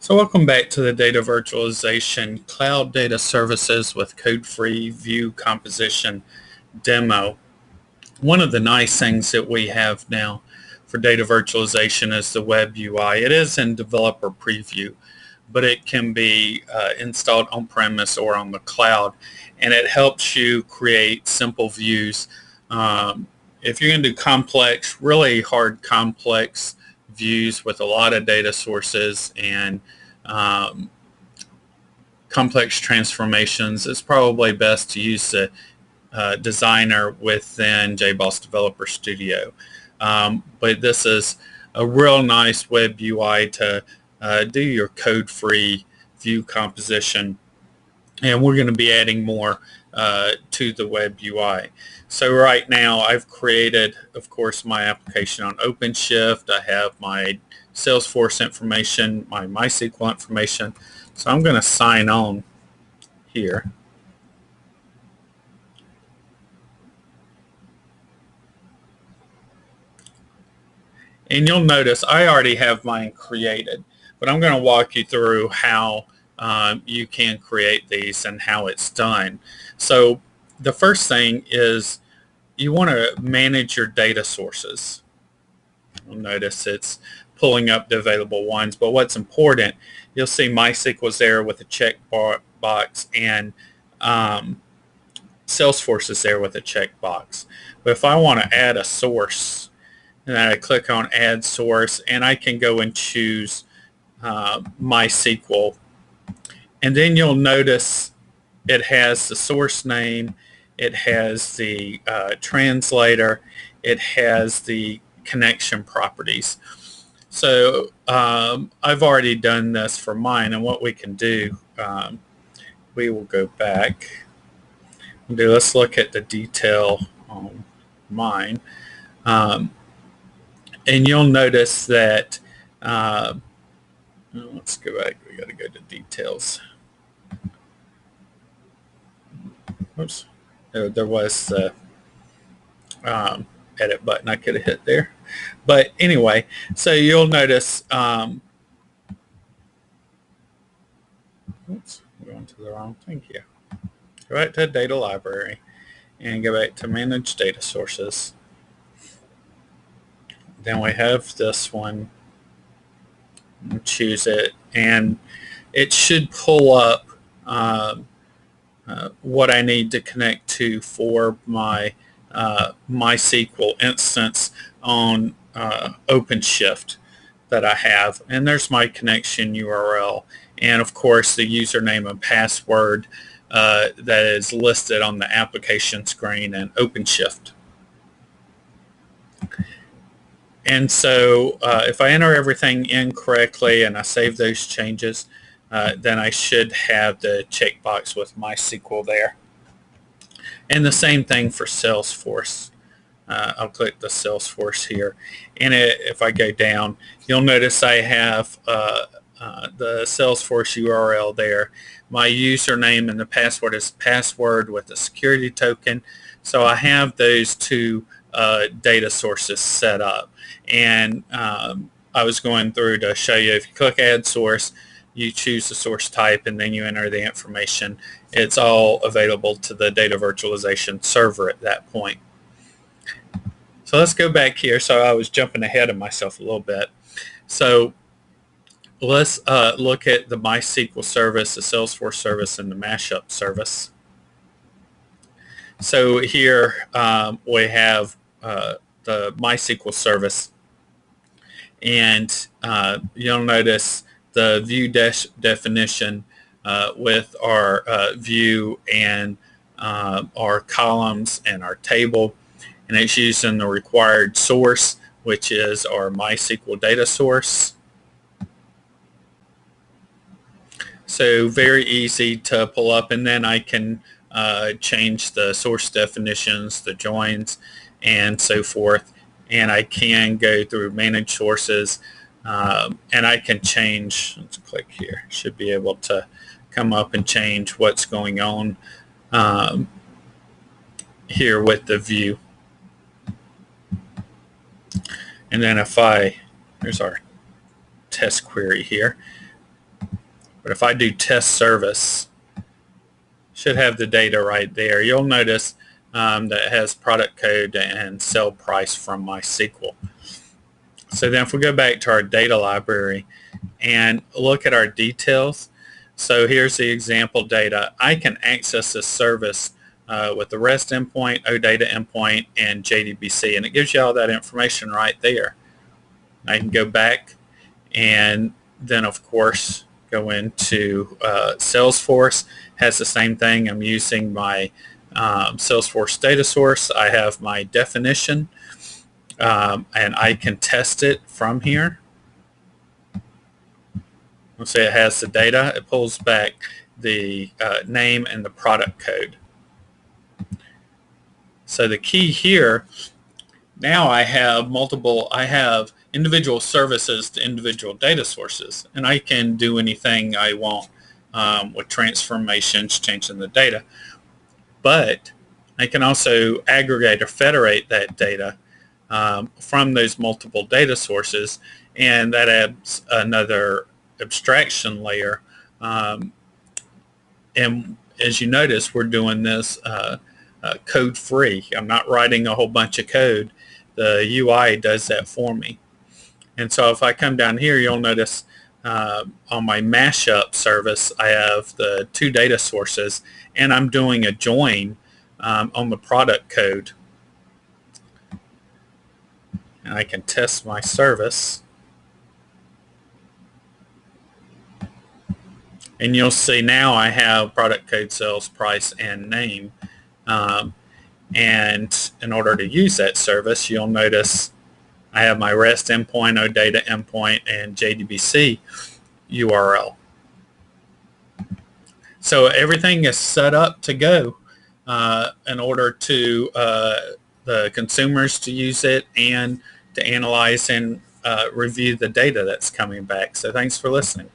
So welcome back to the data virtualization cloud data services with code-free view composition demo. One of the nice things that we have now for data virtualization is the web UI. It is in developer preview, but it can be installed on-premise or on the cloud, and it helps you create simple views. If you're going to do complex, really hard complex views with a lot of data sources and complex transformations, it's probably best to use the designer within JBoss Developer Studio. But this is a real nice web UI to do your code-free view composition, and we're going to be adding more to the web UI. So right now I've created, of course, my application on OpenShift. I have my Salesforce information, my MySQL information. So I'm going to sign on here. And you'll notice I already have mine created, but I'm going to walk you through how you can create these and how it's done. So the first thing is you want to manage your data sources. You'll notice it's pulling up the available ones, but what's important, you'll see MySQL is there with a check box, and Salesforce is there with a checkbox. But if I want to add a source, and then I click on Add Source, and I can go and choose MySQL. And then you'll notice it has the source name, it has the translator, it has the connection properties. So I've already done this for mine, and what we can do, we will go back. Let's look at the detail on mine. And you'll notice that, let's go back, we got to go to details. Oops, there was the edit button I could have hit there. But anyway, so you'll notice, oops, I'm going to the wrong thing here. Go back to data library and go back to manage data sources. Then we have this one. Choose it, and it should pull up what I need to connect to for my MySQL instance on OpenShift that I have. And there's my connection URL, and of course the username and password that is listed on the application screen in OpenShift. And so if I enter everything in correctly and I save those changes, then I should have the checkbox with MySQL there. And the same thing for Salesforce. I'll click the Salesforce here. And if I go down, you'll notice I have the Salesforce URL there. My username and the password is password with a security token. So I have those two data sources set up. And I was going through to show you, if you click Add Source, you choose the source type, and then you enter the information. It's all available to the data virtualization server at that point. So let's go back here. So I was jumping ahead of myself a little bit. So let's look at the MySQL service, the Salesforce service, and the mashup service. So here we have the MySQL service, and you'll notice the view definition with our view and our columns and our table, and it's using the required source, which is our MySQL data source. So very easy to pull up, and then I can change the source definitions, the joins, and so forth. And I can go through manage sources, and I can change. Let's click here. Should be able to come up and change what's going on here with the view. And then if here's our test query here. But if I do test service, should have the data right there. You'll notice that it has product code and sell price from MySQL. So then if we go back to our data library and look at our details, so here's the example data. I can access this service with the REST endpoint, OData endpoint, and JDBC, and it gives you all that information right there. I can go back and then, of course, go into Salesforce. Has the same thing. I'm using my Salesforce data source. I have my definition, and I can test it from here. Let's say it has the data. It pulls back the name and the product code. So the key here, now I have individual services to individual data sources, and I can do anything I want with transformations, changing the data. But I can also aggregate or federate that data from those multiple data sources, and that adds another abstraction layer. And as you notice, we're doing this code free. I'm not writing a whole bunch of code. The UI does that for me. And so if I come down here, you'll notice on my mashup service, I have the two data sources, and I'm doing a join on the product code. And I can test my service. And you'll see now I have product code, sales price, and name. And in order to use that service, you'll notice I have my REST endpoint, OData endpoint, and JDBC URL. So everything is set up to go in order to the consumers to use it and to analyze and review the data that's coming back. So thanks for listening.